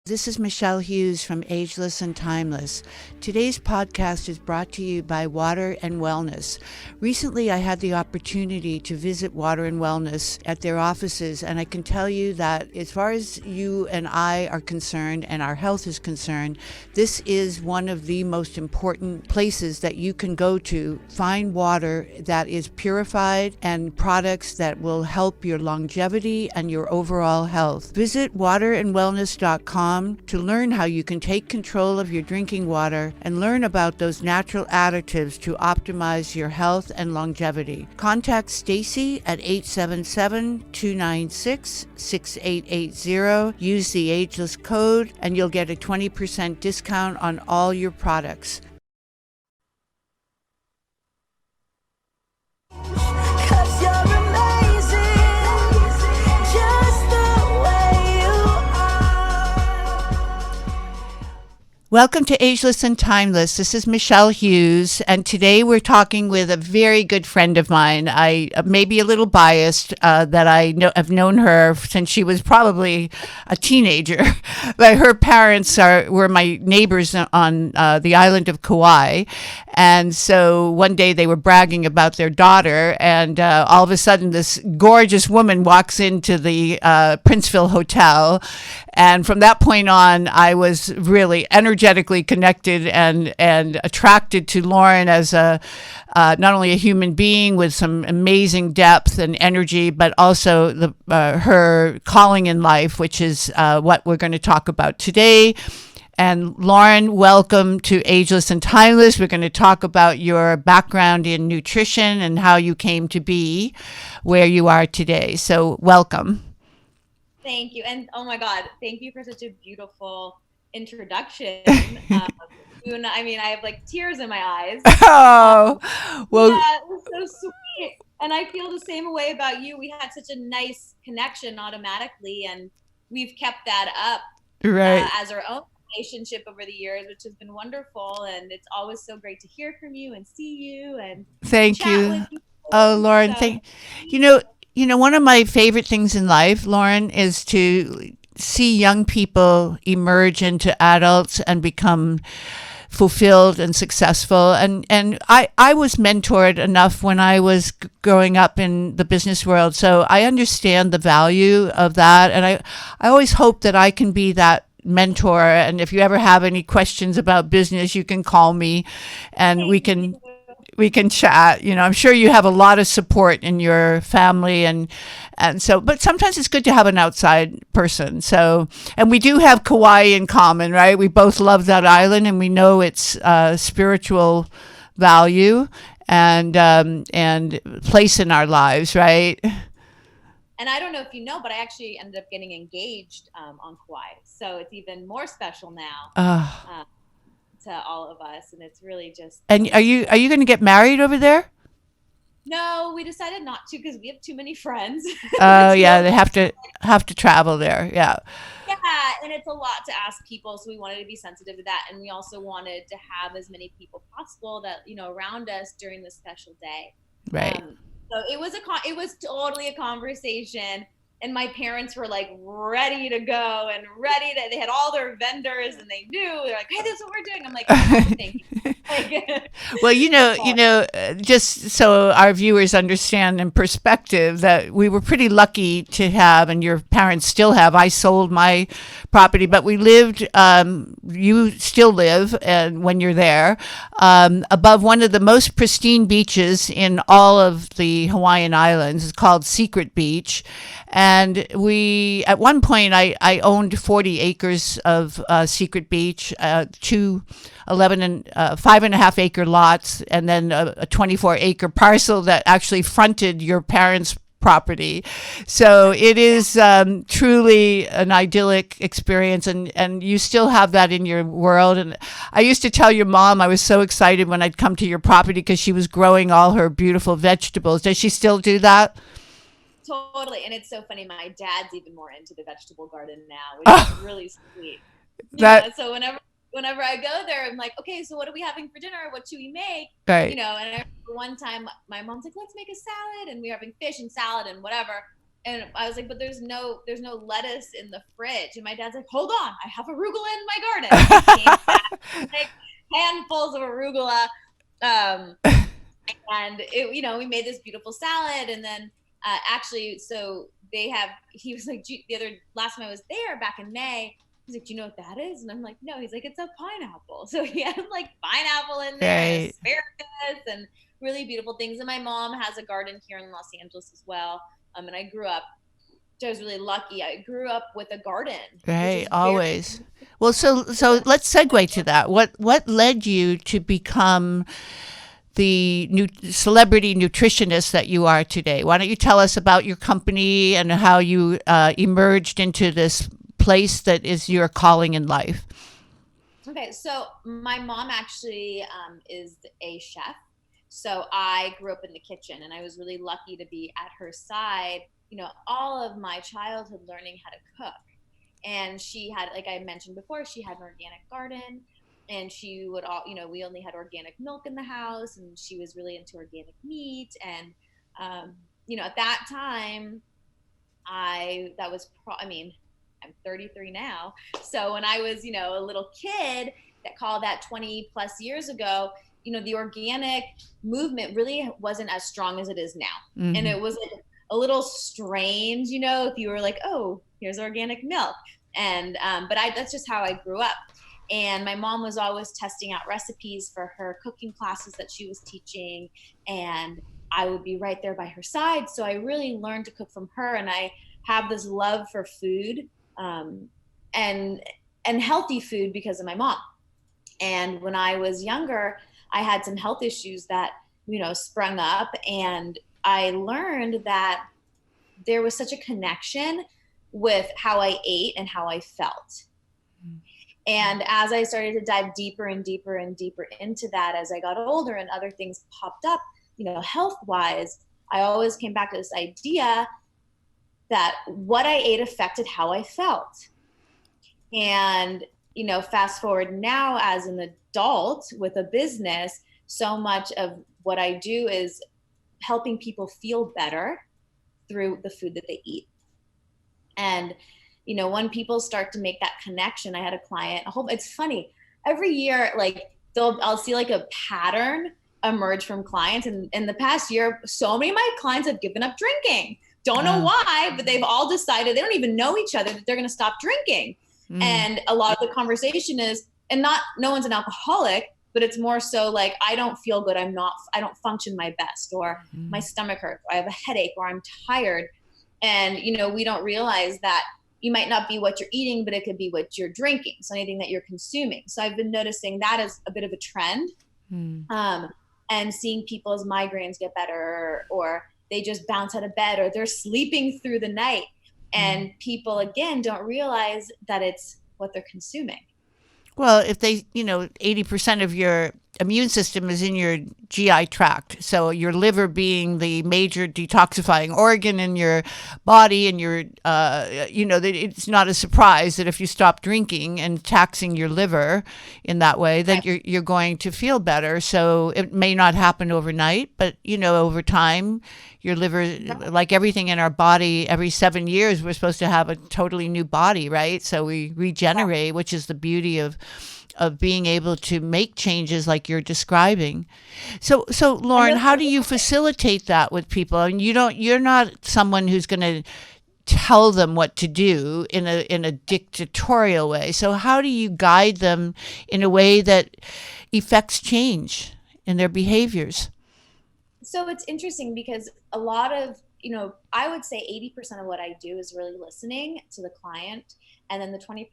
This is Michelle Hughes from Ageless and Timeless. Today's podcast is brought to you by Water and Wellness. Recently, I had the opportunity to visit Water and Wellness at their offices, and I can tell you that as far as you and I are concerned and our health is concerned, this is one of the most important places that you can go to find water that is purified and products that will help your longevity and your overall health. Visit waterandwellness.com to learn how you can take control of your drinking water and learn about those natural additives to optimize your health and longevity. Contact Stacy at 877-296-6880. Use the Ageless code and you'll get a 20% discount on all your products. Welcome to Ageless and Timeless. This is Michelle Hughes, and today we're talking with a very good friend of mine. I may be a little biased that I've known her since she was probably a teenager, but her parents were my neighbors on the island of Kauai, and so one day they were bragging about their daughter, and all of a sudden this gorgeous woman walks into the Princeville Hotel, and from that point on, I was really energetically connected and attracted to Lauren as not only a human being with some amazing depth and energy, but also her calling in life, which is what we're going to talk about today. And Lauren, welcome to Ageless and Timeless. We're going to talk about your background in nutrition and how you came to be where you are today. So welcome. Thank you. And oh my God, thank you for such a beautiful introduction. I have like tears in my eyes. Oh, well, yeah, it was so sweet. And I feel the same way about you. We had such a nice connection automatically, and we've kept that up right. As our own relationship over the years, which has been wonderful. And it's always so great to hear from you and see you and Thank chat you. with you. Oh, Lauren, you know, one of my favorite things in life, Lauren, is to see young people emerge into adults and become fulfilled and successful. And I was mentored enough when I was growing up in the business world. So I understand the value of that. And I always hope that I can be that mentor. And if you ever have any questions about business, you can call me and we can chat. You know, I'm sure you have a lot of support in your family and so, but sometimes it's good to have an outside person. So, and we do have Kauai in common, right? We both love that island and we know its spiritual value and place in our lives, right? And I don't know if you know, but I actually ended up getting engaged on Kauai. So it's even more special now. To all of us, and it's really just. And are you going to get married over there? No, we decided not to because we have too many friends. Oh yeah, they have to travel there. Yeah. Yeah, and it's a lot to ask people, so we wanted to be sensitive to that, and we also wanted to have as many people possible that around us during this special day. Right. So it was totally a conversation. And my parents were like ready to go and they had all their vendors and they knew, they're like, hey, this is what we're doing. I'm like, oh, thank you. Well, just so our viewers understand in perspective that we were pretty lucky to have, and your parents still have, I sold my property, but we lived, you still live and when you're there, above one of the most pristine beaches in all of the Hawaiian Islands. It's called Secret Beach. And at one point, I owned 40 acres of Secret Beach, 5.5 acre lots, and then a 24 acre parcel that actually fronted your parents' property. So it is truly an idyllic experience, and you still have that in your world. And I used to tell your mom I was so excited when I'd come to your property because she was growing all her beautiful vegetables. Does she still do that? Totally. And it's so funny. My dad's even more into the vegetable garden now, which is really sweet. So whenever I go there, I'm like, okay, so what are we having for dinner? What should we make? Right. And I remember one time my mom's like, let's make a salad. And we were having fish and salad and whatever. And I was like, but there's no lettuce in the fridge. And my dad's like, hold on, I have arugula in my garden. And he came back like handfuls of arugula. Um, and we made this beautiful salad. And then actually, so he was like, the other last time I was there back in May, he's like, do you know what that is? And I'm like, no. He's like, it's a pineapple. So he had like pineapple in there and Right. asparagus and really beautiful things. And my mom has a garden here in Los Angeles as well. And I grew up, I was really lucky. I grew up with a garden, which Right, is very, always. Well, so let's segue to that. What led you to become the celebrity nutritionist that you are today? Why don't you tell us about your company and how you emerged into this place that is your calling in life? okay. So my mom actually is a chef. So I grew up in the kitchen and I was really lucky to be at her side, all of my childhood learning how to cook. And she had, like I mentioned before, she had an organic garden, and she would we only had organic milk in the house, and she was really into organic meat. And at that time, I mean, I'm 33 now. So when I was, a little kid, call that 20 plus years ago, the organic movement really wasn't as strong as it is now. And Mm-hmm. it was like a little strange, if you were like, oh, here's organic milk. And that's just how I grew up. And my mom was always testing out recipes for her cooking classes that she was teaching, and I would be right there by her side. So I really learned to cook from her, and I have this love for food, and healthy food because of my mom. And when I was younger, I had some health issues that, sprung up. And I learned that there was such a connection with how I ate and how I felt. And as I started to dive deeper and deeper and deeper into that, as I got older and other things popped up, health wise, I always came back to this idea that what I ate affected how I felt. And, fast forward now as an adult with a business, so much of what I do is helping people feel better through the food that they eat. And, when people start to make that connection, I had a client, it's funny, every year, like I'll see like a pattern emerge from clients. And in the past year, so many of my clients have given up drinking. Don't know why, but they've all decided, they don't even know each other, that they're going to stop drinking. And a lot of the conversation is, and no one's an alcoholic, but it's more so like, I don't feel good. I don't function my best, or my stomach hurts, or I have a headache, or I'm tired. And, we don't realize that you might not be what you're eating, but it could be what you're drinking. So anything that you're consuming. So I've been noticing that as a bit of a trend. And seeing people's migraines get better, or they just bounce out of bed, or they're sleeping through the night. And people, again, don't realize that it's what they're consuming. Well, if 80% of your immune system is in your GI tract. So your liver being the major detoxifying organ in your body, and it's not a surprise that if you stop drinking and taxing your liver in that way, that you're going to feel better. So it may not happen overnight, but over time, your liver, like everything in our body, every 7 years, we're supposed to have a totally new body, right? So we regenerate, which is the beauty of being able to make changes like you're describing. So Lauren, how do you facilitate that with people? I mean, you're not someone who's going to tell them what to do in a dictatorial way. So how do you guide them in a way that effects change in their behaviors? So it's interesting because a lot of, I would say 80% of what I do is really listening to the client. And then the 20%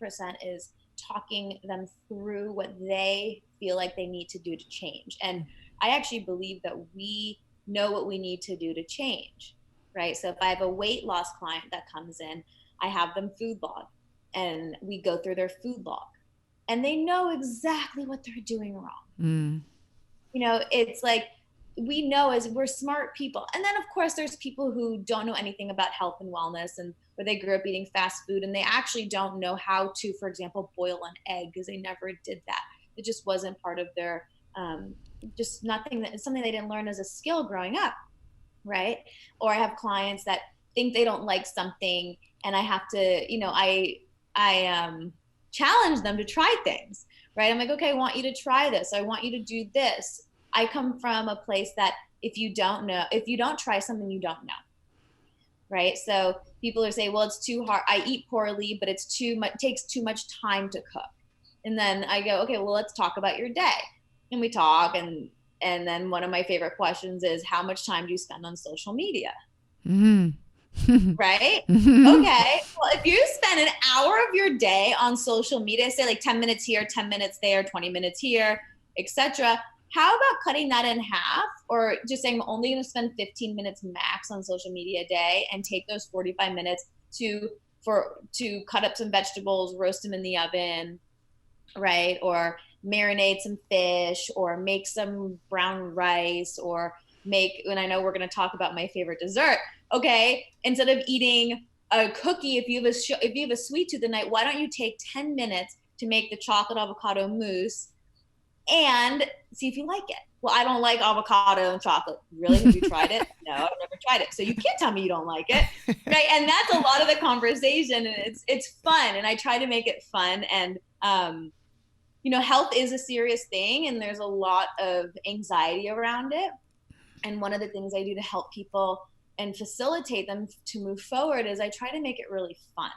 is talking them through what they feel like they need to do to change. And I actually believe that we know what we need to do to change, right? So if I have a weight loss client that comes in, I have them food log, and we go through their food log, and they know exactly what they're doing wrong. It's like, we know, as we're smart people. And then of course there's people who don't know anything about health and wellness, and where they grew up eating fast food, and they actually don't know how to, for example, boil an egg, because they never did that. It just wasn't part of their, just nothing, that something they didn't learn as a skill growing up. Right. Or I have clients that think they don't like something, and I have to, I challenge them to try things, right? I'm like, okay, I want you to try this. I want you to do this. I come from a place that if you don't try something, you don't know, right? So people are saying, well, it's too hard. I eat poorly, but it's too much, takes too much time to cook. And then I go, okay, well, let's talk about your day. And we talk, and then one of my favorite questions is, how much time do you spend on social media? Mm-hmm. Right? Mm-hmm. Okay. Well, if you spend an hour of your day on social media, say like 10 minutes here, 10 minutes there, 20 minutes here, etc., how about cutting that in half, or just saying I'm only going to spend 15 minutes max on social media a day, and take those 45 minutes to cut up some vegetables, roast them in the oven, right? Or marinate some fish, or make some brown rice, or and I know we're going to talk about my favorite dessert. Okay, instead of eating a cookie, if you have a sweet tooth at night, why don't you take 10 minutes to make the chocolate avocado mousse and see if you like it? Well, I don't like avocado and chocolate. Really? Have you tried it? No, I've never tried it. So you can't tell me you don't like it, right? And that's a lot of the conversation, and it's fun, and I try to make it fun. And health is a serious thing, and there's a lot of anxiety around it. And one of the things I do to help people and facilitate them to move forward is I try to make it really fun.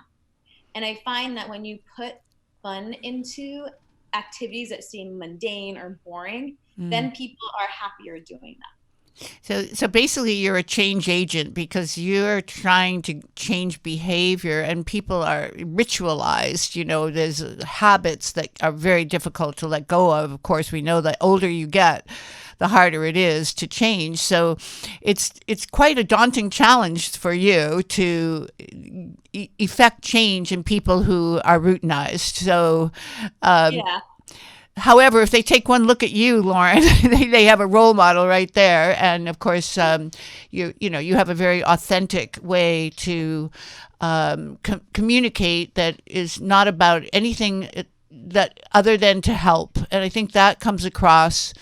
And I find that when you put fun into activities that seem mundane or boring, then people are happier doing that. So basically, you're a change agent because you're trying to change behavior, and people are ritualized. There's habits that are very difficult to let go of. Of course, we know the older you get, the harder it is to change. So it's quite a daunting challenge for you to effect change in people who are routinized. So Yeah. however, if they take one look at you, Lauren, they have a role model right there. And of course, you have a very authentic way to communicate that is not about anything that other than to help. And I think that comes across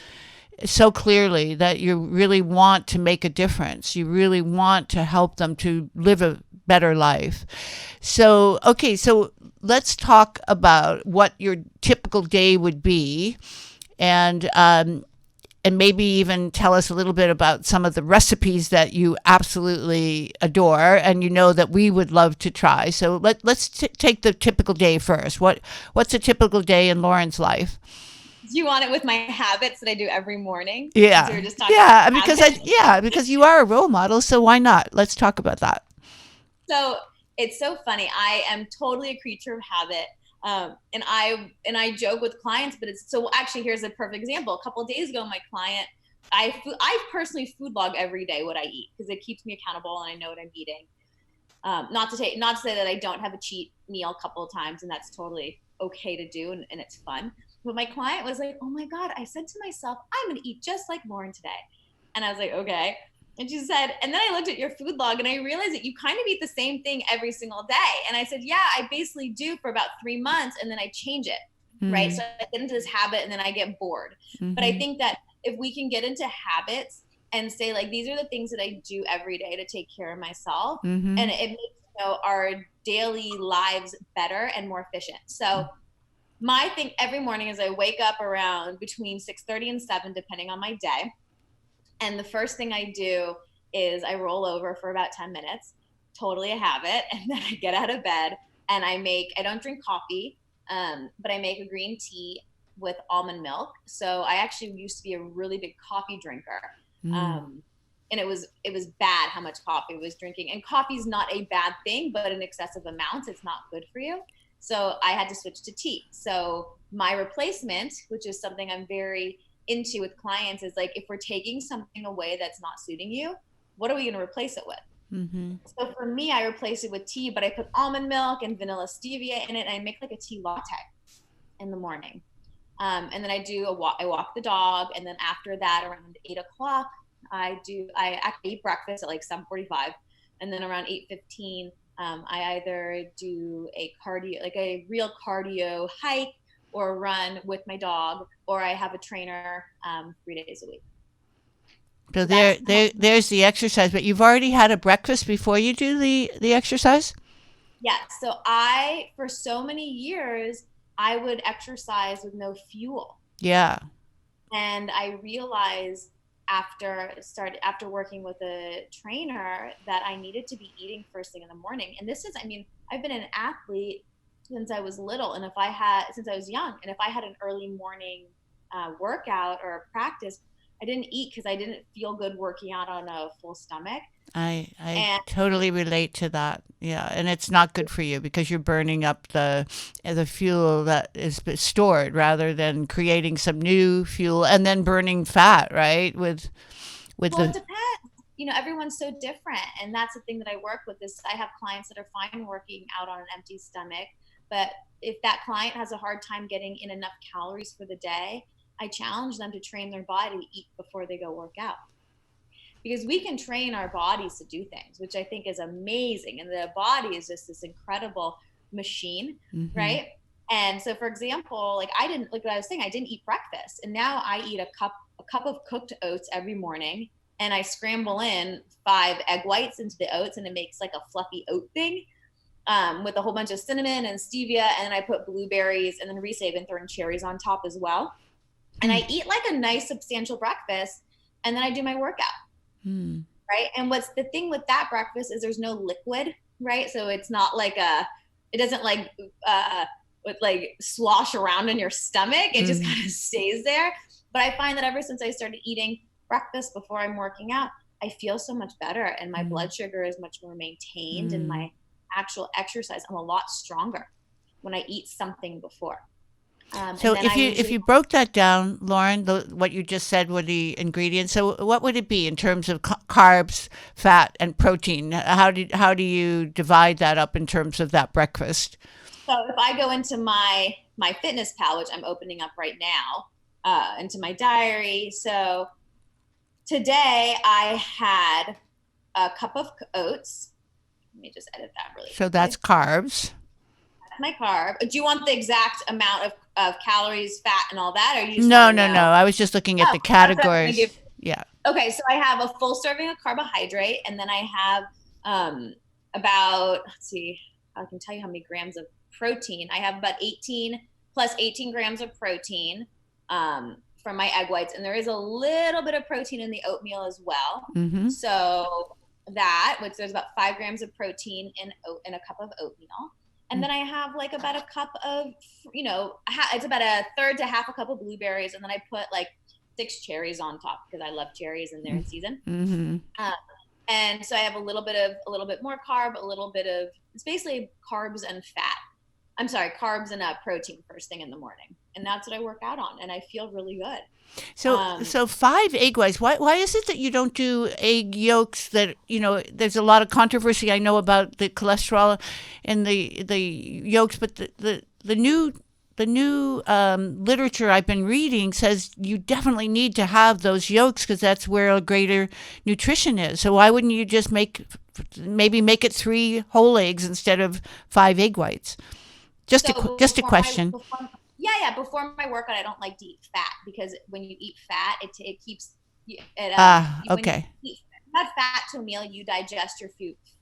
so clearly, that you really want to make a difference. You really want to help them to live a better life. So, okay, so let's talk about what your typical day would be, and maybe even tell us a little bit about some of the recipes that you absolutely adore and that we would love to try. So let's take the typical day first. What's a typical day in Lauren's life? Do you want it with my habits that I do every morning? Since we Yeah. were just talking Yeah, about habits. because you are a role model, so why not? Let's talk about that. So it's so funny. I am totally a creature of habit. And I joke with clients, but it's so actually, here's a perfect example. A couple of days ago, my client, I personally food log every day what I eat, because it keeps me accountable and I know what I'm eating. Not to say that I don't have a cheat meal a couple of times, and that's totally okay to do, and it's fun. But my client was like, oh my God, I said to myself, I'm going to eat just like Lauren today. And I was like, okay. And she said, and then I looked at your food log and I realized that you kind of eat the same thing every single day. And I said, yeah, I basically do for about 3 months, and then I change it. Right. So I get into this habit and then I get bored. But I think that if we can get into habits and say, like, these are the things that I do every day to take care of myself, and it makes our daily lives better and more efficient. So my thing every morning is I wake up around between 6:30 and 7, depending on my day. And the first thing I do is I roll over for about 10 minutes, totally a habit. And then I get out of bed and I don't drink coffee, but I make a green tea with almond milk. So I actually used to be a really big coffee drinker. And it was bad how much coffee I was drinking. And coffee is not a bad thing, but in excessive amounts, it's not good for you. So I had to switch to tea. So my replacement, which is something I'm very into with clients, is like, if we're taking something away that's not suiting you, what are we going to replace it with? So for me, I replace it with tea, but I put almond milk and vanilla stevia in it, and I make like a tea latte in the morning. And then I walk the dog, and then after that, around 8 o'clock, I actually eat breakfast at like 7:45, and then around 8:15, I either do a real cardio hike or run with my dog, or I have a trainer 3 days a week. So So that's kind of there's the exercise, but you've already had a breakfast before you do the exercise? yeah. So I, for so many years, I would exercise with no fuel. Yeah. And I realized after working with a trainer that I needed to be eating first thing in the morning. And this is, I mean, I've been an athlete since I was little, and if I had since I was young, and if I had an early morning workout or practice, I didn't eat because I didn't feel good working out on a full stomach. I And totally relate to that. Yeah, and it's not good for you because you're burning up the fuel that is stored rather than creating some new fuel and then burning fat, right? With well, it the depends. Everyone's so different, and that's the thing that I work with. Is I have clients that are fine working out on an empty stomach, but if that client has a hard time getting in enough calories for the day, I challenge them to train their body to eat before they go work out, because we can train our bodies to do things, which I think is amazing. And the body is just this incredible machine, hmm right? And so, for example, like I didn't, like what I was saying, I didn't eat breakfast, and now I eat a cup of cooked oats every morning, and I scramble in 5 egg whites into the oats, and it makes like a fluffy oat thing, with a whole bunch of cinnamon and stevia, and then I put blueberries, and then recently I've been throwing cherries on top as well. And I eat like a nice substantial breakfast, and then I do my workout, Mm-hmm. right? And what's the thing with that breakfast is there's no liquid, right? So it's not like it doesn't like with like slosh around in your stomach. It just kind of stays there. But I find that ever since I started eating breakfast before I'm working out, I feel so much better, and my blood sugar is much more maintained, and Mm-hmm. my actual exercise, I'm a lot stronger when I eat something before. And So then I if usually you broke that down, Lauren, what you just said were the ingredients. So what would it be in terms of carbs, fat, and protein? How do you divide that up in terms of that breakfast? So if I go into my fitness pal, which I'm opening up right now, into my diary. So today I had a cup of oats. Let me just edit that really So that's quickly. carbs. That's my carb. Do you want the exact amount of calories, fat, and all that, or you just want No, to no, no. know? I was just looking at Oh, the that's what I'm going to give. categories. Yeah. Okay, so I have a full serving of carbohydrate, and then I have about, let's see, I can tell you how many grams of protein. I have about 18 plus 18 grams of protein, from my egg whites, and there is a little bit of protein in the oatmeal as well. Mm-hmm. So that, which there's about 5 grams of protein in a cup of oatmeal. And then I have like about a cup of, it's about a third to half a cup of blueberries, and then I put like 6 cherries on top because I love cherries and they're in season. Mm-hmm. Uh, and so I have a little bit more carb, a little bit of, it's basically carbs and fat. I'm sorry, carbs and protein first thing in the morning, and that's what I work out on, and I feel really good. Um, So 5 egg whites. Why is it that you don't do egg yolks? That there's a lot of controversy I know about the cholesterol and the yolks, but the new literature I've been reading says you definitely need to have those yolks because that's where a greater nutrition is. So why wouldn't you just maybe make it 3 whole eggs instead of 5 egg whites? so Just a question. before my workout, I don't like to eat fat, because when you eat fat, it keeps it Ah, when you okay, add fat to a meal, you digest your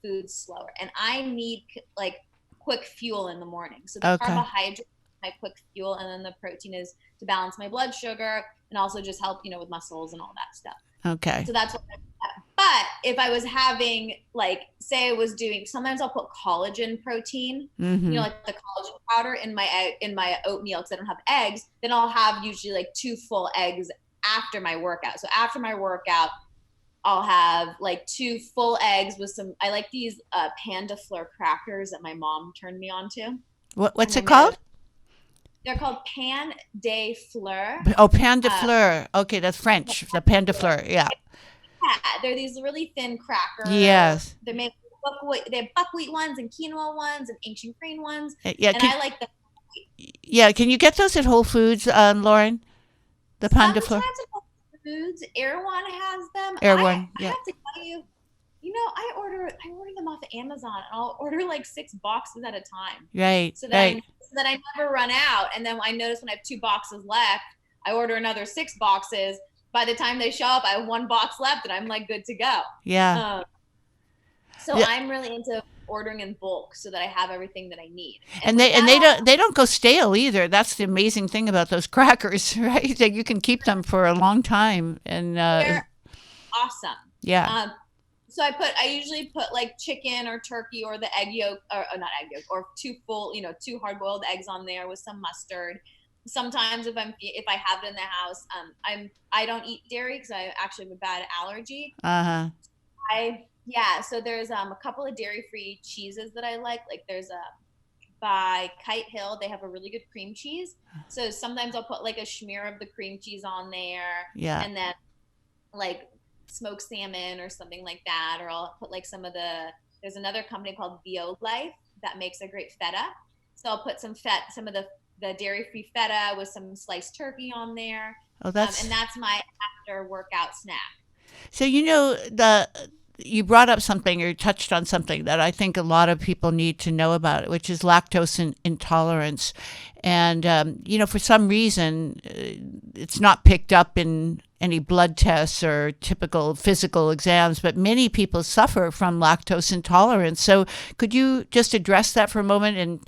food slower, and I need like quick fuel in the morning. So the okay, carbohydrate is my quick fuel, and then the protein is to balance my blood sugar and also just help with muscles and all that stuff. okay. So that's what I do. But if I was having, like, say I was doing, sometimes I'll put collagen protein, Mm-hmm. like the collagen powder in my oatmeal because I don't have eggs. Then I'll have usually like 2 full eggs after my workout. So after my workout, I'll have like 2 full eggs with some. I like these Panda Fleur crackers that my mom turned me on to, What's and it they're made of. called? They're called Pan de Fleur. Oh, pain de Uh, fleur. Okay, that's French. The pain de fleur. Yeah. Yeah, they're these really thin cracker. Yes. They make buckwheat. They have buckwheat ones and quinoa ones and ancient grain ones, Yeah. and I like the. Yeah. Can you get those at Whole Foods, Lauren? The pain de fleur. Sometimes at Whole Foods, Erewhon has them. Air I one. I Yeah. have to tell you, I order them off of Amazon, and I'll order like 6 boxes at a time, Right. so that I Right. so that I never run out. And then I notice when I have 2 boxes left, I order another 6 boxes, by the time they show up, I have one box left and I'm like good to go. Yeah. Um, so Yeah. I'm really into ordering in bulk so that I have everything that I need. And And with they that all, don't go stale either. That's the amazing thing about those crackers, right? That you can keep them for a long time. And they're awesome. yeah. Um, so I usually put like chicken or turkey or the egg yolk, or not egg yolk, or two full, two hard boiled eggs on there with some mustard. Sometimes if I have it in the house, I don't eat dairy because I actually have a bad allergy. Uh-huh. So there's a couple of dairy free cheeses that I like. Like there's a by Kite Hill, they have a really good cream cheese. So sometimes I'll put like a smear of the cream cheese on there, Yeah. and then like smoked salmon or something like that. Or I'll put like there's another company called Bio Life that makes a great feta. So I'll put some of the dairy free feta with some sliced turkey on there. Oh, And that's my after workout snack. so you brought up something or touched on something that I think a lot of people need to know about, which is intolerance. And, for some reason, it's not picked up in any blood tests or typical physical exams, but many people suffer from lactose intolerance. So could you just address that for a moment? And,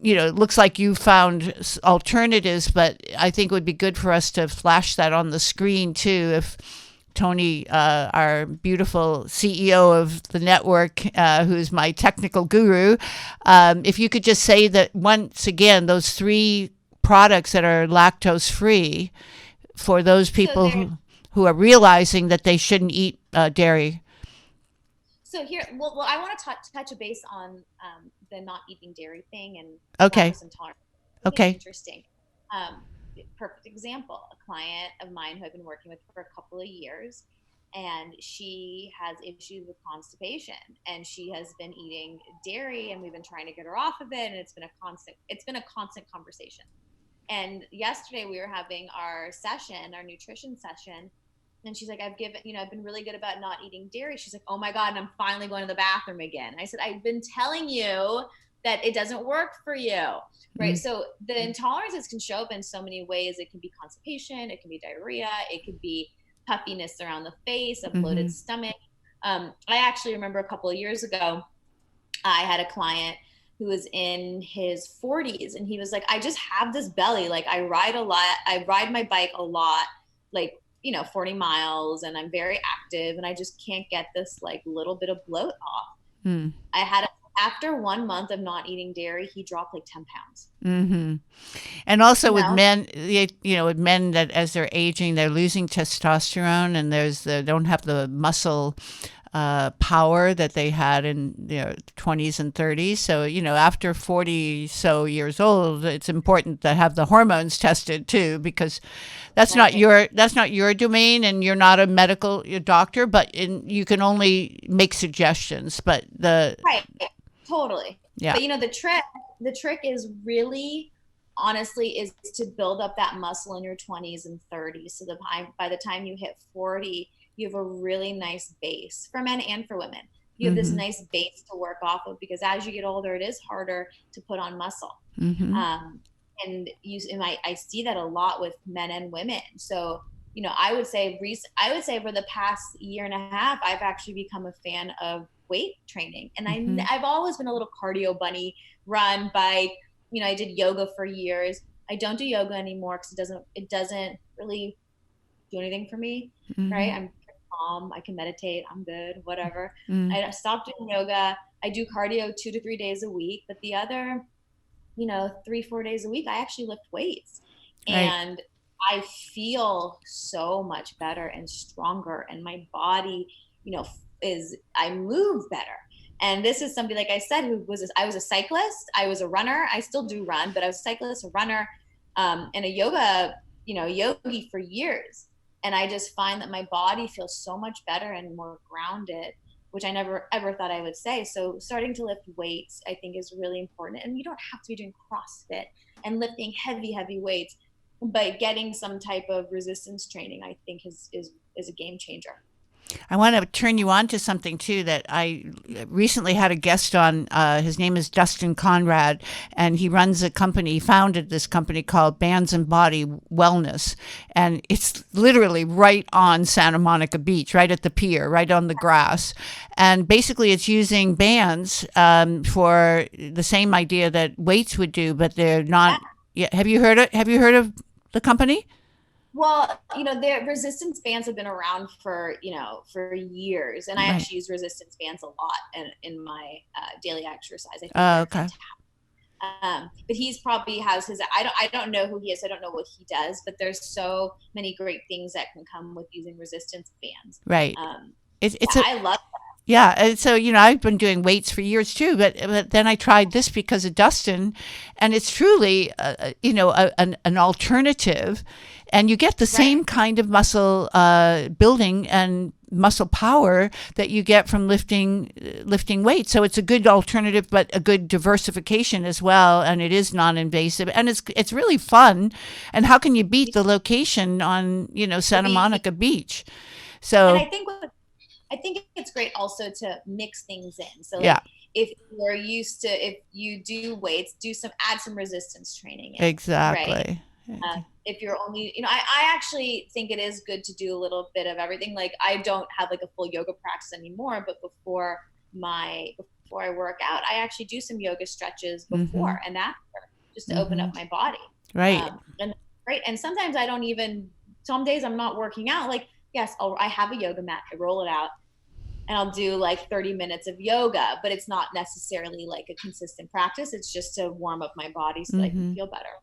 it looks like you found alternatives, but I think it would be good for us to flash that on the screen too. If Tony, our beautiful CEO of the network, who's my technical guru, if you could just say that once again, those 3 products that are lactose free for those people who are realizing that they shouldn't eat dairy. So here, well, I want to touch a base on the not eating dairy thing and Okay. lactose intolerance. Okay. Interesting. Perfect example, a client of mine who I've been working with for a couple of years, and she has issues with constipation, and she has been eating dairy, and we've been trying to get her off of it, and it's been a constant conversation. And yesterday we were having our nutrition session, and she's like, I've been really good about not eating dairy. She's like, oh my God, and I'm finally going to the bathroom again. I said, I've been telling you that it doesn't work for you, right? So the intolerances can show up in so many ways. It can be constipation, it can be diarrhea, it could be puffiness around the face, a bloated stomach. I actually remember a couple of years ago, I had a client who was in his 40s, and he was like, I just have this belly. Like I ride my bike a lot, like 40 miles, and I'm very active, and I just can't get this like little bit of bloat off. After 1 month of not eating dairy, he dropped like 10 pounds. And also with men, with men that as they're aging, they're losing testosterone, and they don't have the muscle power that they had in their 20s and 30s. So, after 40 so years old, it's important to have the hormones tested too, because that's not your domain, and you're not a medical doctor, but you can only make suggestions. But right, totally. Yeah. But the trick is really, honestly, is to build up that muscle in your 20s and 30s. So by the time you hit 40, you have a really nice base for men and for women. You have this nice base to work off of, because as you get older, it is harder to put on muscle. And I see that a lot with men and women. So, I would say over the past year and a half, I've actually become a fan of weight training. And I've always been a little cardio bunny, run, bike. I did yoga for years. I don't do yoga anymore because it doesn't really do anything for me, right? I'm calm. I can meditate. I'm good, whatever. I stopped doing yoga. I do cardio 2 to 3 days a week, but the other, 3-4 days a week, I actually lift weights. Right. And I feel so much better and stronger, and my body, I move better. And this is somebody, like I said, I was a cyclist, I was a runner, I still do run, but I was a cyclist, a runner, and a yogi for years. And I just find that my body feels so much better and more grounded, which I never ever thought I would say. So starting to lift weights, I think, is really important. And you don't have to be doing CrossFit and lifting heavy weights, but getting some type of resistance training, I think, is a game changer. I want to turn you on to something too that I recently had a guest on. His name is Dustin Conrad, and he runs a company, founded this company called Bands and Body Wellness. And it's literally right on Santa Monica Beach, right at the pier, right on the grass. And basically, it's using bands for the same idea that weights would do, but they're not. Yeah. Have you heard it? Have you heard of the company? Well, the resistance bands have been around for years, and I Right. actually use resistance bands a lot in my daily exercise. I think Oh, they're okay. fantastic. But he's probably has his. I don't know who he is. I don't know what he does. But there's so many great things that can come with using resistance bands. Right. It's I love. Yeah, and so I've been doing weights for years too, but then I tried this because of Dustin, and it's truly an alternative, and you get the same kind of muscle building and muscle power that you get from lifting weights. So it's a good alternative, but a good diversification as well, and it is non-invasive, and it's really fun. And how can you beat the location on Santa Monica Beach? So. And I think it's great also to mix things in. So Yeah. if you do weights, add some resistance training in, Exactly. right? If you're only, I actually think it is good to do a little bit of everything. Like I don't have like a full yoga practice anymore, but before I work out, I actually do some yoga stretches before and after, just to open up my body. Right. And right. And sometimes some days I'm not working out. Like, yes, I have a yoga mat. I roll it out. And I'll do like 30 minutes of yoga, but it's not necessarily like a consistent practice. It's just to warm up my body so that I can feel better.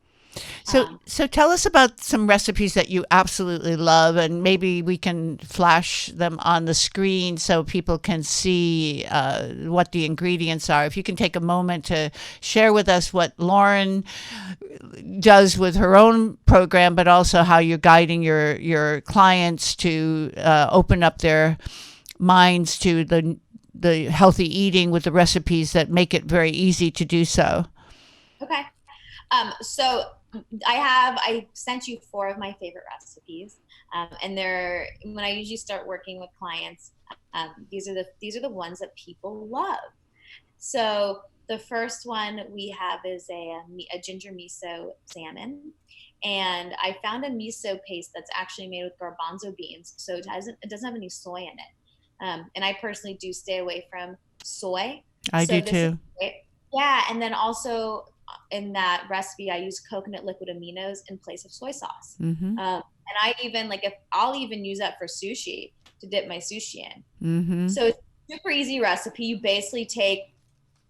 So tell us about some recipes that you absolutely love, and maybe we can flash them on the screen so people can see what the ingredients are. If you can take a moment to share with us what Lauren does with her own program, but also how you're guiding your clients to open up their minds to the healthy eating with the recipes that make it very easy to do so. Okay. So I sent you 4 of my favorite recipes. And when I usually start working with clients, these are the ones that people love. So the first one we have is a ginger miso salmon. And I found a miso paste that's actually made with garbanzo beans. So it doesn't have any soy in it. And I personally do stay away from soy. I do too. Yeah. And then also in that recipe, I use coconut liquid aminos in place of soy sauce. And I'll even use that for sushi to dip my sushi in. So it's a super easy recipe. You basically take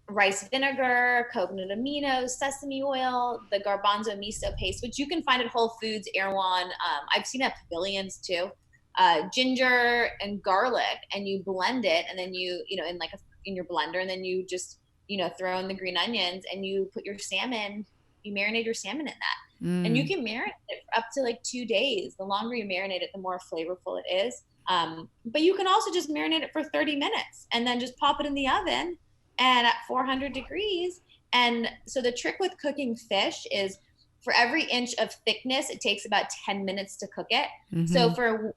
rice vinegar, coconut aminos, sesame oil, the garbanzo miso paste, which you can find at Whole Foods, Erewhon. I've seen it at Pavilions too. Ginger and garlic, and you blend it, and then in your blender, and then you just throw in the green onions, and you put your salmon. You marinate your salmon in that, and you can marinate it for up to like 2 days. The longer you marinate it, the more flavorful it is. But you can also just marinate it for 30 minutes, and then just pop it in the oven, and at 400 degrees. And so the trick with cooking fish is, for every inch of thickness, it takes about 10 minutes to cook it. So for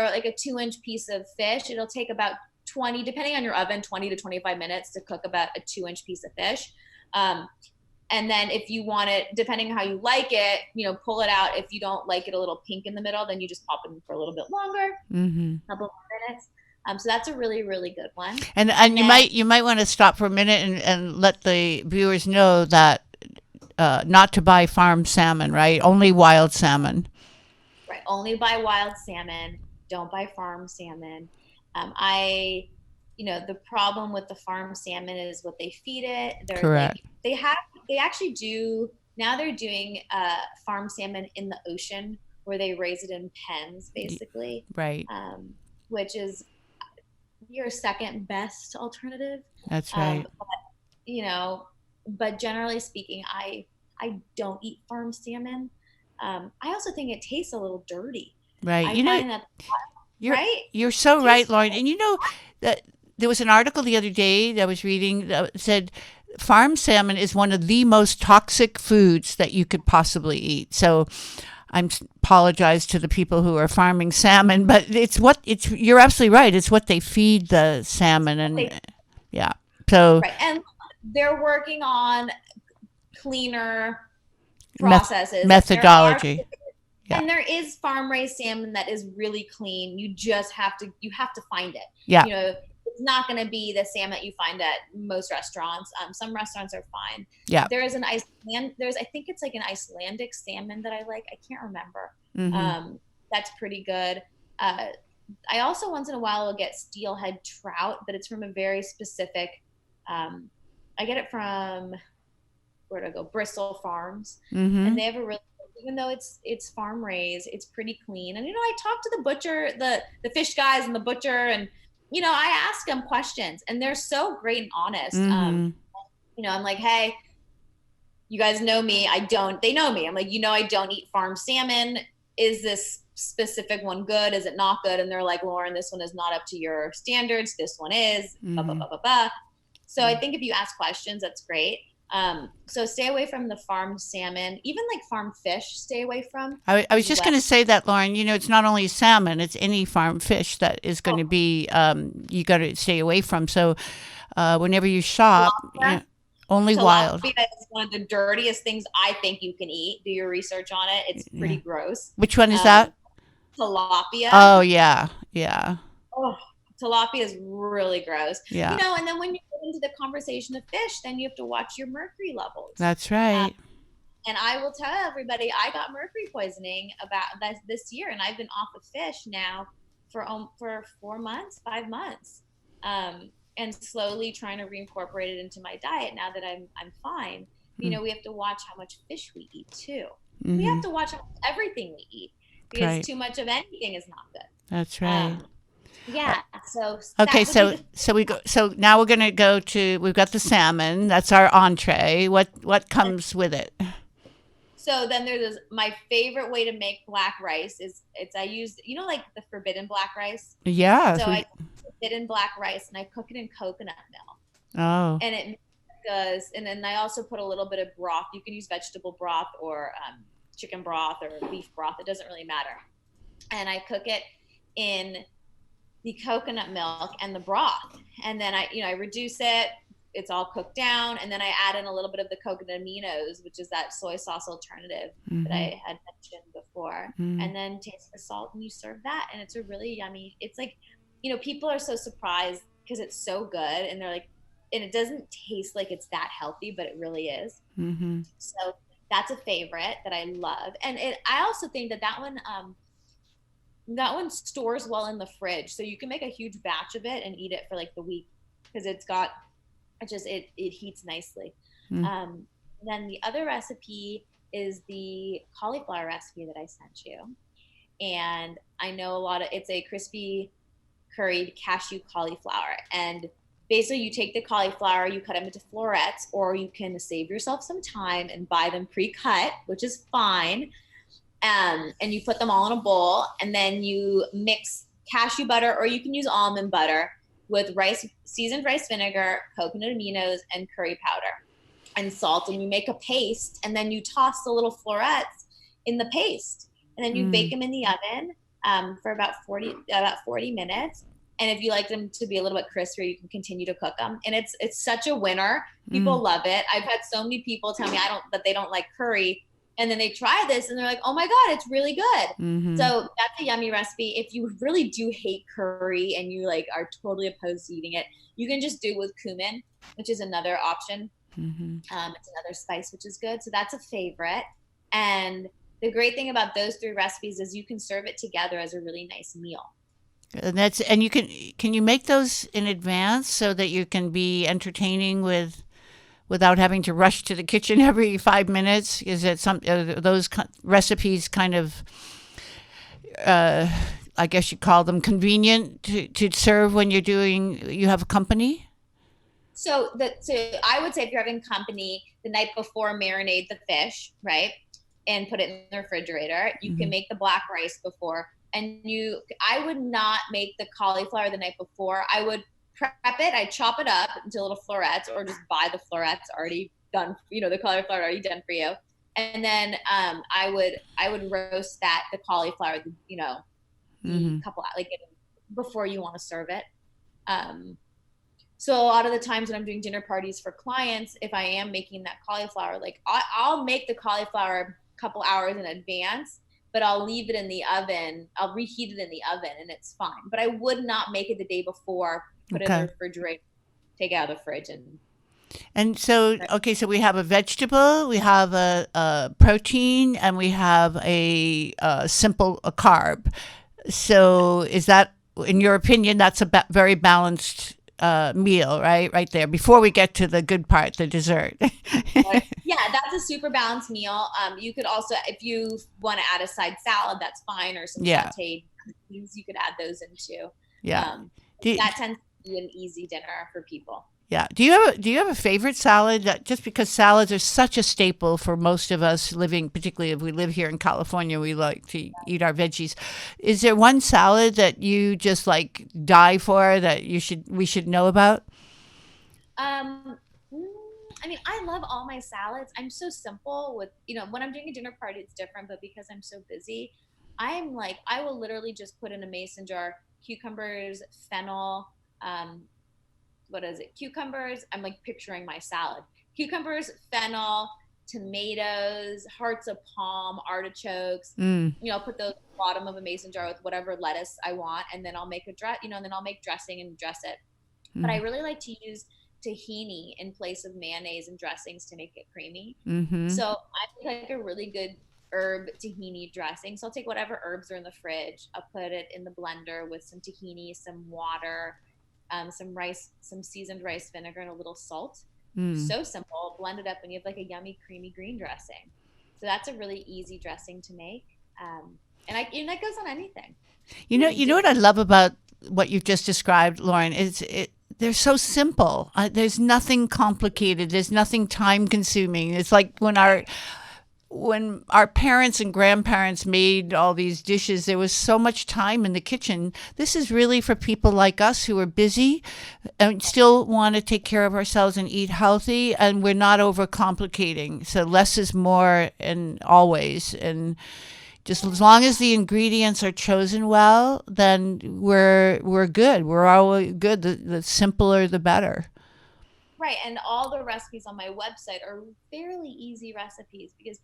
like a 2-inch piece of fish, it'll take about 20, depending on your oven, 20 to 25 minutes to cook about a 2-inch piece of fish. And then if you want it, depending on how you like it, pull it out. If you don't like it a little pink in the middle, then you just pop it in for a little bit longer, a couple of minutes. So that's a really, really good one. And you might want to stop for a minute and let the viewers know that not to buy farm salmon, right? Only wild salmon. Right. Only buy wild salmon. Don't buy farm salmon. The problem with the farm salmon is what they feed it. Correct. They actually do, now they're doing farm salmon in the ocean, where they raise it in pens, basically. Right. Which is your second best alternative. That's right. But generally speaking, I don't eat farm salmon. I also think it tastes a little dirty. Right. You're right? so right, Lauren. And that there was an article the other day that I was reading that said farm salmon is one of the most toxic foods that you could possibly eat. So apologize to the people who are farming salmon, but you're absolutely right. It's what they feed the salmon, and They, yeah. So right. And they're working on cleaner meth- processes. And methodology. Yeah. there is farm raised salmon that is really clean. You have to find it. Yeah. You know, it's not going to be the salmon that you find at most restaurants. Some restaurants are fine. Yeah. There is I think it's like an Icelandic salmon that I like. I can't remember. Mm-hmm. That's pretty good. I also once in a while will get steelhead trout, but it's from a very specific. I get it from where to go, Bristol Farms, Mm-hmm. and they have a really, even though it's farm raised, it's pretty clean. And I talk to the butcher, the fish guys, and the butcher, and I ask them questions, and they're so great and honest. Mm-hmm. I'm like, hey, you guys know me. They know me. I'm like, I don't eat farm salmon. Is this specific one good? Is it not good? And they're like, Lauren, this one is not up to your standards. This one is, blah, blah, blah, blah, blah. So I think if you ask questions, that's great. So stay away from the farm salmon, even like farm fish, stay away from. I was just going to say that, Lauren, it's not only salmon, it's any farm fish that is going to be, you got to stay away from. So whenever you shop, only wild. Tilapia is one of the dirtiest things I think you can eat. Do your research on it. It's pretty gross. Which one is that? Tilapia. Oh, yeah. Yeah. Oh, tilapia is really gross. Yeah. And then when you get into the conversation of fish, then you have to watch your mercury levels. That's right. And I will tell everybody, I got mercury poisoning about this year, and I've been off of fish now for 4 months, 5 months, and slowly trying to reincorporate it into my diet now that I'm fine. We have to watch how much fish we eat too. Mm-hmm. We have to watch everything we eat, because too much of anything is not good. That's right. Yeah. So okay. So now we're gonna go to. We've got the salmon. That's our entree. What comes with it? So then there's my favorite way to make black rice I use like the forbidden black rice. Yeah. So I forbidden black rice, and I cook it in coconut milk. Oh. And it does. And then I also put a little bit of broth. You can use vegetable broth or chicken broth or beef broth. It doesn't really matter. And I cook it in the coconut milk and the broth, and then I reduce it. It's all cooked down, and then I add in a little bit of the coconut aminos, which is that soy sauce alternative that I had mentioned before, and then taste the salt, and you serve that, and it's a really yummy. It's like, people are so surprised because it's so good, and they're like, and it doesn't taste like it's that healthy, but it really is. Mm-hmm. So that's a favorite that I love, and I also think that one stores well in the fridge, so you can make a huge batch of it and eat it for like the week, because it heats nicely. Then the other recipe is the cauliflower recipe that I sent you, and I know it's a crispy curried cashew cauliflower, and basically you take the cauliflower, you cut them into florets, or you can save yourself some time and buy them pre-cut, which is fine. And you put them all in a bowl, and then you mix cashew butter, or you can use almond butter, with seasoned rice vinegar, coconut aminos, and curry powder and salt, and you make a paste, and then you toss the little florets in the paste, and then you bake them in the oven for about 40 minutes. And if you like them to be a little bit crispier, you can continue to cook them. And it's such a winner. People love it. I've had so many people tell me that they don't like curry, and then they try this and they're like, oh my God, it's really good. Mm-hmm. So that's a yummy recipe. If you really do hate curry and you are totally opposed to eating it, you can just do it with cumin, which is another option. Mm-hmm. It's another spice, which is good. So that's a favorite. And the great thing about those 3 recipes is you can serve it together as a really nice meal. And you can you make those in advance so that you can be entertaining without having to rush to the kitchen every 5 minutes? Is it those recipes kind of, I guess you'd call them convenient to serve when you have a company? So I would say if you're having company, the night before, marinate the fish, right? And put it in the refrigerator. You can make the black rice before. And I would not make the cauliflower the night before. I would prep it. I chop it up into little florets, or just buy the florets already done, the cauliflower already done for you. And then I would roast the cauliflower, the Hmm. couple like before you want to serve it. Um, so a lot of the times when I'm doing dinner parties for clients, if I am making that cauliflower, like I'll make the cauliflower a couple hours in advance, but I'll leave it in the oven. I'll reheat it in the oven and it's fine. But I would not make it the day before, put it in the Okay. refrigerator, take it out of the fridge, and And so, okay, so we have a vegetable, we have a protein, and we have a carb. So, is that, in your opinion, that's a very balanced meal, right? Right there, before we get to the good part, the dessert. but yeah, that's a super balanced meal. You could also, if you want to add a side salad, that's fine, or some Yeah, sauteed beans, you could add those in too. yeah. Um, Do, that tends to be an easy dinner for people. yeah. Do you have a favorite salad? Just because salads are such a staple for most of us living, particularly if we live here in California, we like to eat our veggies. Is there one salad that you just like die for that we should know about? Um, mm, I mean, I love all my salads. I'm so simple with, when I'm doing a dinner party, it's different, but because I'm so busy, I'm like, I will literally just put in a mason jar cucumbers, fennel, um, what is it? Cucumbers. I'm like picturing my salad. Cucumbers, fennel, tomatoes, hearts of palm, artichokes. Mm, I'll put those at the bottom of a mason jar with whatever lettuce I want, and then I'll make and then I'll make dressing and dress it. But I mm, really like to use tahini in place of mayonnaise and dressings to make it creamy. mm-hmm, So I make like a really good herb tahini dressing. So I'll take whatever herbs are in the fridge, I'll put it in the blender with some tahini, some water, some rice, some seasoned rice vinegar, and a little salt. mm. So simple. Blend it up, and you have like a yummy, creamy green dressing. So that's a really easy dressing to make, and that goes on anything. Really You know easy. what I love about what you've just described, Lauren, is they're so simple. There's nothing complicated. There's nothing time consuming. It's like when our parents and grandparents made all these dishes, there was so much time in the kitchen. This is really for people like us who are busy and still want to take care of ourselves and eat healthy, and we're not overcomplicating. So less is more, and always. And just as long as the ingredients are chosen well, then we're good. We're always good. The simpler, the better. Right. And all the recipes on my website are fairly easy recipes because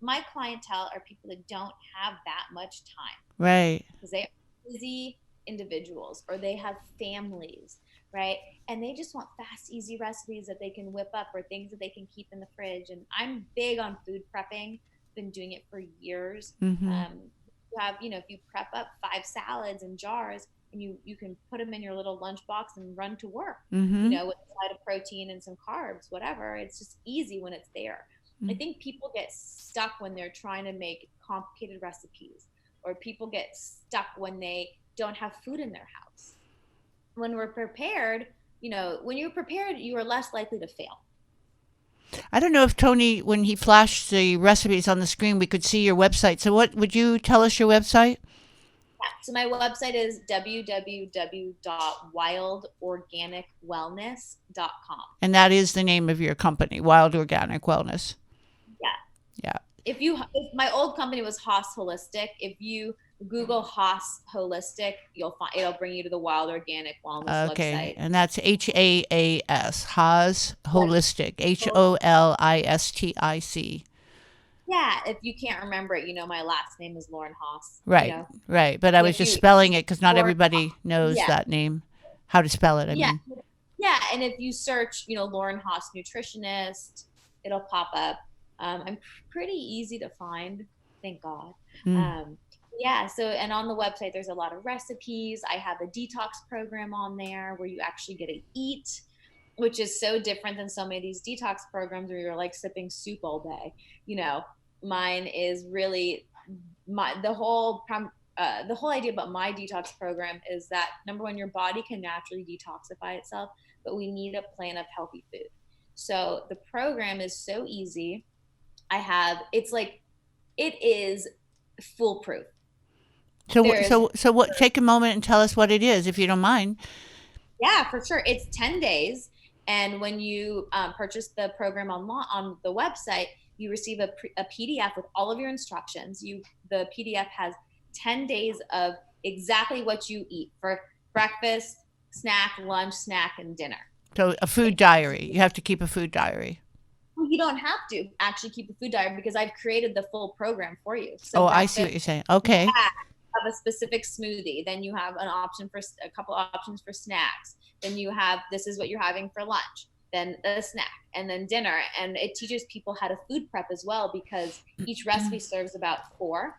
my clientele are people that don't have that much time Right. because they are busy individuals or they have families, right? And they just want fast, easy recipes that they can whip up or things that they can keep in the fridge. And I'm big on food prepping, been doing it for years. Mm-hmm. If you prep up 5 salads in jars, and you can put them in your little lunchbox and run to work, Mm-hmm. with a side of protein and some carbs, whatever. It's just easy when it's there. I think people get stuck when they're trying to make complicated recipes, or people get stuck when they don't have food in their house. When we're prepared, when you're prepared, you are less likely to fail. I don't know if Tony, when he flashed the recipes on the screen, we could see your website. So, what would you tell us your website? Yeah. So my website is www.wildorganicwellness.com. And that is the name of your company, Wild Organic Wellness. Yeah. Yeah. If my old company was Haas Holistic, if you Google Haas Holistic, it'll bring you to the Wild Organic Wellness Okay. website. And that's HAAS, Haas But Holistic, HOLISTIC. yeah, if you can't remember it, my last name is Lauren Haas. Right. Right. But I And was if just you spelling it because not Lauren, everybody knows yeah, that name, how to spell it, I yeah, mean. yeah, and if you search, Lauren Haas nutritionist, it'll pop up. I'm pretty easy to find, thank God. Mm. Um, yeah, so and on the website there's a lot of recipes. I have a detox program on there where you actually get to eat, which is so different than so many of these detox programs where you're like sipping soup all day. You know, mine is really the whole idea about my detox program is that number one, your body can naturally detoxify itself, but we need a plan of healthy food. So the program is so easy. It is foolproof. There's So what? Take a moment and tell us what it is, if you don't mind. Yeah, for sure. It's 10 days. And when you purchase the program on the website, You receive a PDF with all of your instructions. The PDF has 10 days of exactly what you eat for breakfast, snack, lunch, snack, and dinner. So a food diary. You have to keep a food diary. You don't have to actually keep a food diary because I've created the full program for you. So Oh, I see breakfast, what you're saying. Okay. have a specific smoothie. Then you have a couple options for snacks. Then you have, this is what you're having for lunch, then a snack, and then dinner. And it teaches people how to food prep as well, because each recipe serves about 4.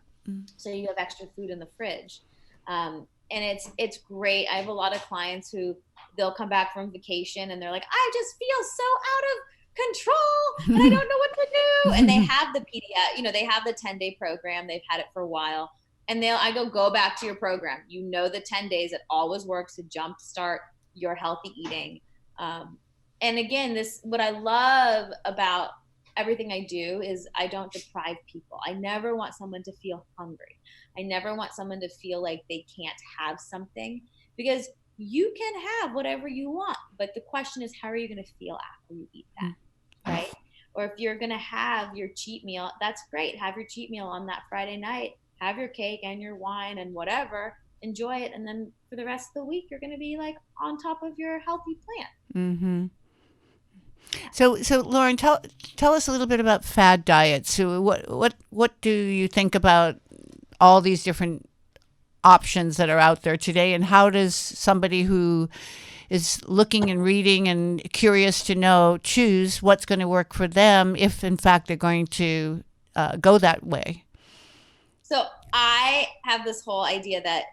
So you have extra food in the fridge. And it's great. I have a lot of clients who they'll come back from vacation and they're like, I just feel so out of control and I don't know what to do. And they have the PDF, they have the 10-day program. They've had it for a while. And I go back to your program. The 10 days, it always works to jumpstart your healthy eating. And again, what I love about everything I do is I don't deprive people. I never want someone to feel hungry. I never want someone to feel like they can't have something, because you can have whatever you want. But the question is, how are you going to feel after you eat that, right? Or if you're going to have your cheat meal, that's great. Have your cheat meal on that Friday night. Have your cake and your wine and whatever. Enjoy it. And then for the rest of the week, you're going to be like on top of your healthy plan. Mm-hmm. So Lauren, tell us a little bit about fad diets. So what do you think about all these different options that are out there today, and how does somebody who is looking and reading and curious to know choose what's going to work for them if in fact they're going to go that way? So I have this whole idea that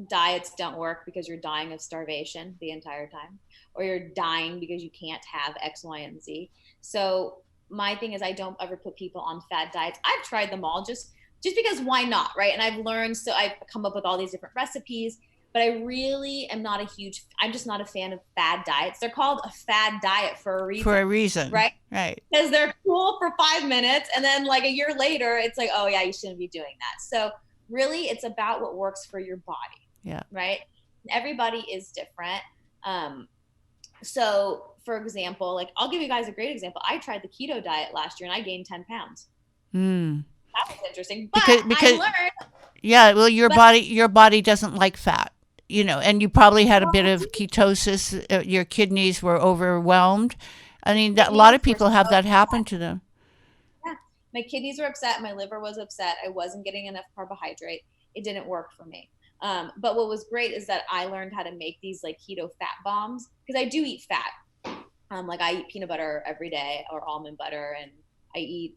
diets don't work because you're dying of starvation the entire time, or you're dying because you can't have X, Y, and Z. So my thing is, I don't ever put people on fad diets. I've tried them all just because why not, right? And I've learned, so I've come up with all these different recipes, but I really am not I'm just not a fan of fad diets. They're called a fad diet for a reason. For a reason. Right? Right. Because they're cool for 5 minutes, and then like a year later, it's like, oh yeah, you shouldn't be doing that. So really, it's about what works for your body. Yeah. Right? Everybody is different. So for example, like I'll give you guys a great example. I tried the keto diet last year and I gained 10 pounds. That was interesting. But because I learned. Yeah, well, your body doesn't like fat, and you probably had a bit of ketosis. Your kidneys were overwhelmed. I mean, a lot of people have that happen to them. Yeah, my kidneys were upset. My liver was upset. I wasn't getting enough carbohydrate. It didn't work for me. But what was great is that I learned how to make these like keto fat bombs, because I do eat fat. Like I eat peanut butter every day, or almond butter, and I eat,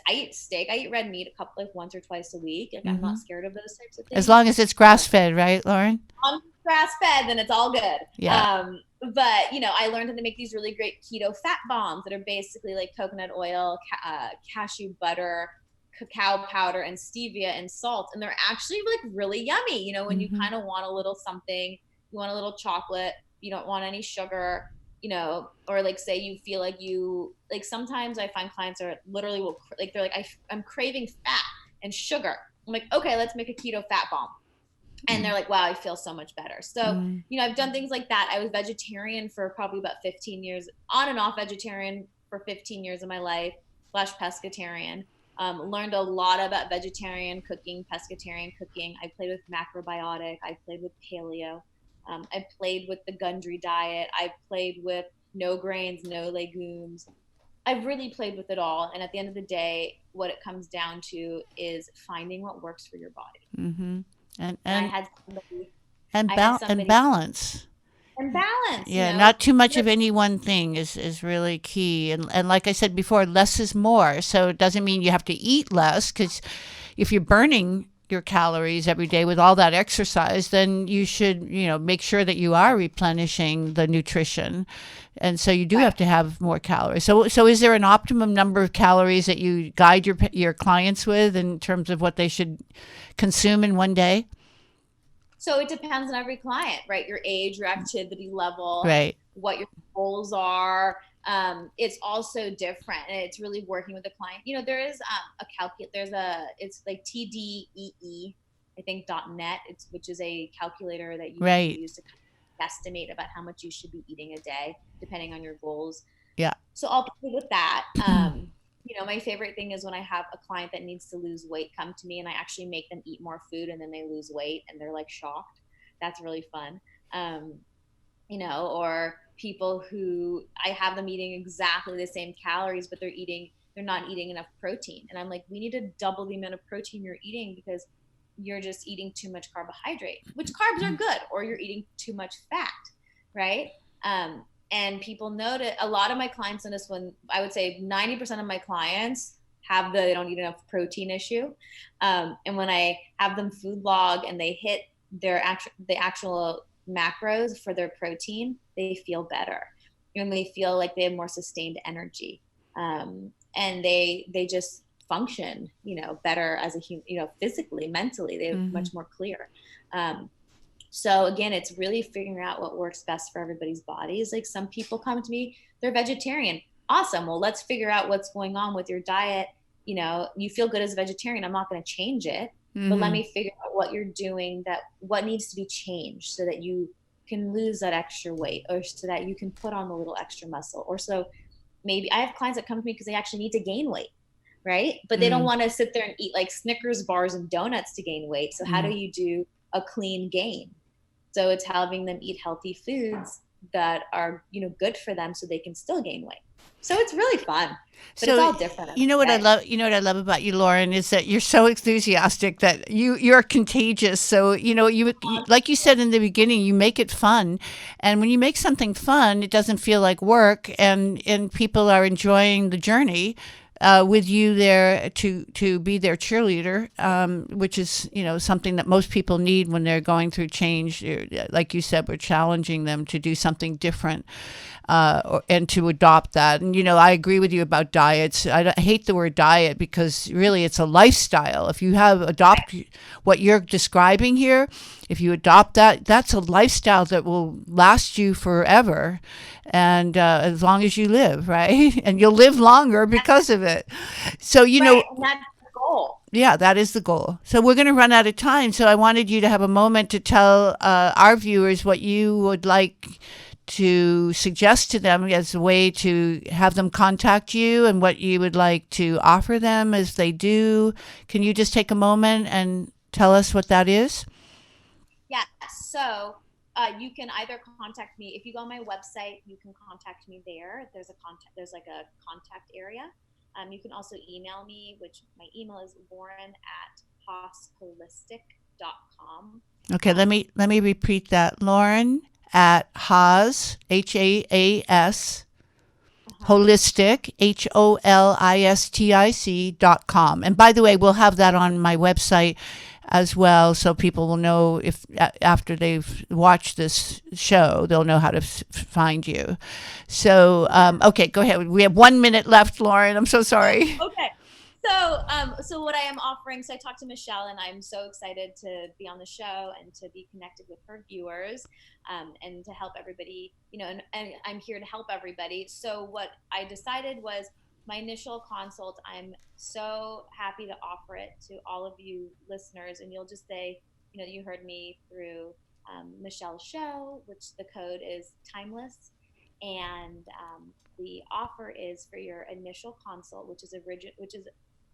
I eat steak. I eat red meat once or twice a week. Like I'm not scared of those types of things. As long as it's grass fed, right, Lauren? Grass fed, then it's all good. Yeah. But I learned how to make these really great keto fat bombs that are basically like coconut oil, cashew butter, cacao powder, and stevia and salt, and they're actually like really yummy. When you kind of want a little something, you want a little chocolate, you don't want any sugar, or like say you feel like sometimes I find clients are literally they're like, I'm craving fat and sugar. I'm like, okay, let's make a keto fat bomb. And they're like, wow, I feel so much better. So, I've done things like that. I was vegetarian for probably about 15 years, on and off vegetarian for 15 years of my life, / pescatarian. Learned a lot about vegetarian cooking, pescatarian cooking. I played with macrobiotic. I played with paleo. I played with the Gundry diet. I played with no grains, no legumes. I've really played with it all. And at the end of the day, what it comes down to is finding what works for your body. Mm-hmm. And I had somebody, and balance. And balance. Yeah, not too much of any one thing is really key. And like I said before, less is more. So it doesn't mean you have to eat less, because if you're burning your calories every day with all that exercise, then you should, make sure that you are replenishing the nutrition. And so you do have to have more calories. So is there an optimum number of calories that you guide your clients with in terms of what they should consume in one day? So it depends on every client, right? Your age, your activity level, right? What your goals are. It's also different, and it's really working with the client. There is a calculator. It's like TDEE, I think .net. Which is a calculator that you can use to estimate about how much you should be eating a day, depending on your goals. Yeah. So I'll play with that. My favorite thing is when I have a client that needs to lose weight come to me and I actually make them eat more food and then they lose weight and they're like shocked. That's really fun. Um, or people who I have them eating exactly the same calories, but they're not eating enough protein. And I'm like, we need to double the amount of protein you're eating because you're just eating too much carbohydrate, which carbs are good, or you're eating too much fat, right? And people notice, a lot of my clients notice, when I would say 90% of my clients have they don't eat enough protein issue. And when I have them food log and they hit the actual macros for their protein, they feel better and they feel like they have more sustained energy. And they just function, better as a human, physically, mentally, they're much more clear. So again, it's really figuring out what works best for everybody's bodies. Like some people come to me, they're vegetarian. Awesome. Well, let's figure out what's going on with your diet. You feel good as a vegetarian. I'm not going to change it, but let me figure out what you're doing, what needs to be changed so that you can lose that extra weight, or so that you can put on a little extra muscle. Or so maybe I have clients that come to me because they actually need to gain weight, right? But they don't want to sit there and eat like Snickers bars and donuts to gain weight. So how do you do a clean gain? So it's having them eat healthy foods that are, good for them so they can still gain weight. So it's really fun, but it's all different. What I love, what I love about you, Lauren, is that you're so enthusiastic that you're contagious. So, you like you said in the beginning, you make it fun. And when you make something fun, it doesn't feel like work, and people are enjoying the journey. With you there to be their cheerleader, which is something that most people need when they're going through change. Like you said, we're challenging them to do something different, and to adopt that. And I agree with you about diets. I hate the word diet because really it's a lifestyle. If you adopt what you're describing here, if you adopt that, that's a lifestyle that will last you forever. And as long as you live, right? And you'll live longer because of it. So, and that's the goal. Yeah, that is the goal. So we're going to run out of time. So I wanted you to have a moment to tell our viewers what you would like to suggest to them as a way to have them contact you, and what you would like to offer them as they do. Can you just take a moment and tell us what that is? Yeah. So you can either contact me if you go on my website. You can contact me there. There's like a contact area. You can also email me, which my email is lauren@haasholistic.com. Okay, let me repeat that. Lauren at Haas, HAAS, holistic, HOLISTIC.com. And by the way, we'll have that on my website as well, so people will know, if after they've watched this show, they'll know how to find you. So, okay, go ahead. We have 1 minute left, Lauren. I'm so sorry. Okay. So what I am offering, so I talked to Michelle, and I'm so excited to be on the show and to be connected with her viewers, and to help everybody, and I'm here to help everybody. So what I decided was my initial consult. I'm so happy to offer it to all of you listeners, and you'll just say, you heard me through Michelle's show, which the code is timeless. And the offer is for your initial consult, which is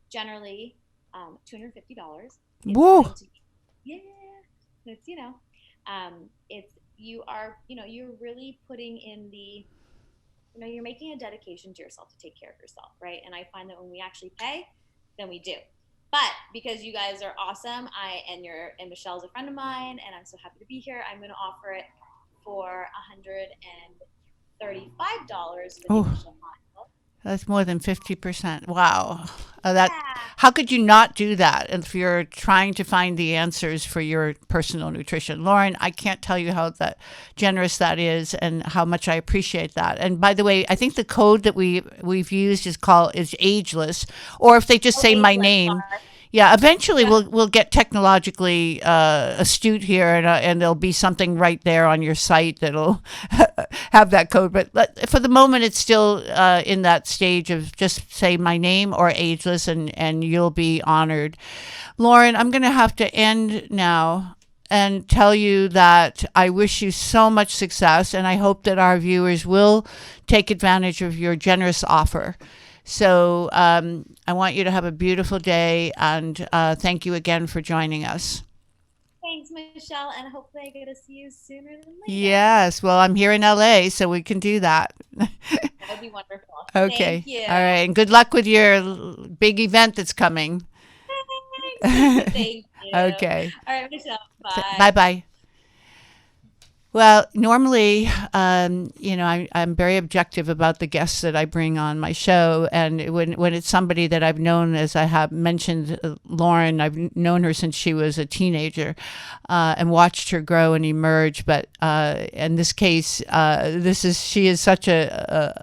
generally $250. Whoa! Yeah, it's you're really putting in you're making a dedication to yourself to take care of yourself, right? And I find that when we actually pay, then we do. But because you guys are awesome, and Michelle's a friend of mine, and I'm so happy to be here, I'm going to offer it for $135 for the initial consult. That's more than 50%. Wow. How could you not do that if you're trying to find the answers for your personal nutrition? Lauren, I can't tell you how generous that is, and how much I appreciate that. And by the way, I think the code that we've used is Ageless, or if they just say my name. Yeah, eventually we'll get technologically astute here, and there'll be something right there on your site that'll have that code. But for the moment, it's still in that stage of just say my name or Ageless, and you'll be honored. Lauren, I'm going to have to end now. and tell you that I wish you so much success, and I hope that our viewers will take advantage of your generous offer. So I want you to have a beautiful day, and thank you again for joining us. Thanks, Michelle, and hopefully I get to see you sooner than later. Yes, well, I'm here in LA, so we can do that. That would be wonderful. Okay. Thank you. All right. And good luck with your big event that's coming. Thanks. Thank you. Okay. All right, Michelle. Bye. Bye bye. Well, normally, I'm very objective about the guests that I bring on my show, and when it's somebody that I've known, as I have mentioned, Lauren, I've known her since she was a teenager, and watched her grow and emerge. But in this case, she is such a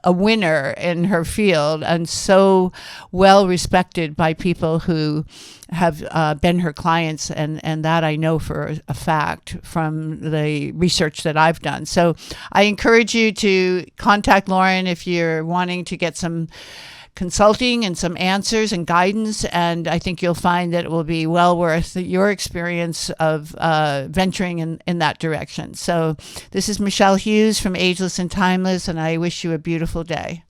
winner in her field, and so well respected by people who have been her clients, and that I know for a fact from the research that I've done. So I encourage you to contact Lauren if you're wanting to get some consulting and some answers and guidance, and I think you'll find that it will be well worth your experience of venturing in that direction. So this is Michelle Hughes from Ageless and Timeless, and I wish you a beautiful day.